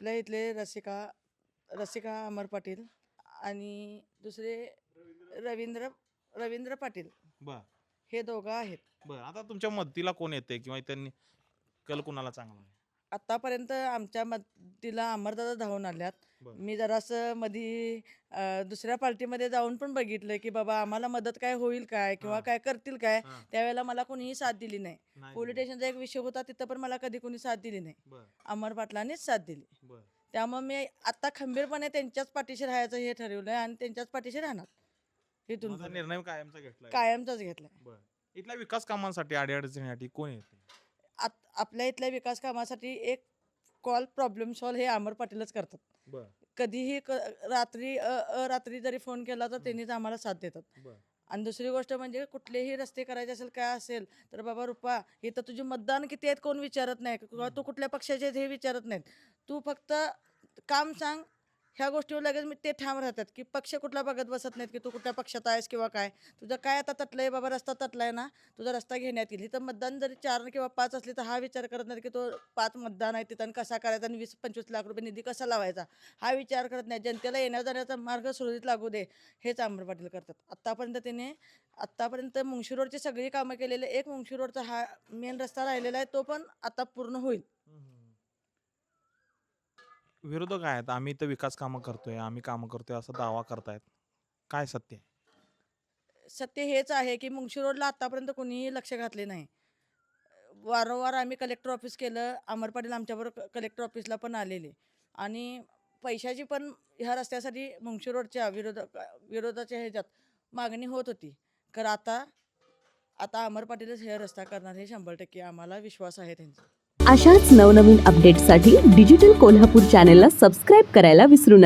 आपल्या इथले रसिका रसिका अमर पाटील आणि दुसरे रवींद्र रवींद्र पाटील बर हे दोघं आहेत. बर आता तुमच्या मदतीला कोण येते किंवा त्यांनी कल कुणाला चांगला आहे? आत्तापर्यंत आमच्या मदतीला अमरदादा धावून आल्यात. बरं. मी जरासं मधी दुसऱ्या पार्टीमध्ये जाऊन पण बघितलं की बाबा आम्हाला मदत काय होईल काय किंवा हां. काय करतील काय. हां. त्यावेळेला मला कोणीही साथ दिली नाही. नाही पोलीस दिली. स्टेशनचा एक विषय होता, तिथं पण मला कधी कोणी साथ दिली नाही. बर अमर पाटलांनीच साथ दिली. बर त्यामुळे मी आता खंबीरपणे त्यांच्याच पाठीशी राहायचं हे ठरवलंय आणि त्यांच्याच पाठीशी राहणार. इथून माझा पुढे निर्णय कायमचा घेतलाय. कायमचाच घेतलाय. बर इथल्या विकास कामांसाठी अडीअडचणीसाठी कोण येते? आपल्या इथल्या विकास कामासाठी एक कॉल प्रॉब्लेम सॉल्व हे अमर पाटीलच करतात. बर कधीही रात्री रात्री जरी फोन केला तर त्यांनीच आम्हाला साथ देतात. बर आणि दुसरी गोष्ट म्हणजे कुठलेही रस्ते करायचे असेल काय असेल तर बाबा रुपा इथं तुझे मतदान किती आहेत कोण विचारत नाही किंवा तू कुठल्या पक्षाचे आहेत हे विचारत नाहीत. तू फक्त काम सांग. ह्या गोष्टीवर लगेच मी ते ठाम राहतात की पक्ष कुठला बघत बसत नाहीत की तू कुठल्या पक्षात आहेस किंवा काय. तुझं काय आता तटलंय बाबा, रस्ता तटलाय ना, तुझा रस्ता घेण्यात येईल. इथं मतदान जरी 4 किंवा 5 असले तर हा विचार करत नाही की तो 5 मतदान आहे तिथं आणि कसा करायचा आणि 20-25 लाख रुपये निधी कसा लावायचा हा विचार करत नाही. जनतेला येण्या जाण्याचा मार्ग सुरळीत लागू दे हेच अमर पाटील करतात. आत्तापर्यंत मुंगशी रोडची सगळी कामं केलेले, एक मुंगशी रोडचा हा मेन रस्ता राहिलेला आहे, तो पण आता पूर्ण होईल. विरोधक आहेत आम्ही इथं विकास कामं करतोय आम्ही कामं करतोय असा दावा करतायत. काय सत्य आहे? सत्य हेच आहे की मुंगशी रोडला आतापर्यंत कोणीही लक्ष घातले नाही. वारंवार आम्ही कलेक्टर ऑफिस केलं. अमर पाटील आमच्याबरोबर कलेक्टर ऑफिसला पण आलेले आणि पैशाची पण ह्या रस्त्यासाठी मुंगशी रोडच्या विरोधाच्या ह्याच्यात मागणी होत होती. तर आता आता अमर पाटीलच हे रस्ता करणार हे 100% आम्हाला विश्वास आहे त्यांचा. अशाच नवनवीन अपडेट्ससाठी डिजिटल कोल्हापूर चॅनेलला सबस्क्राईब करायला विसरू नका.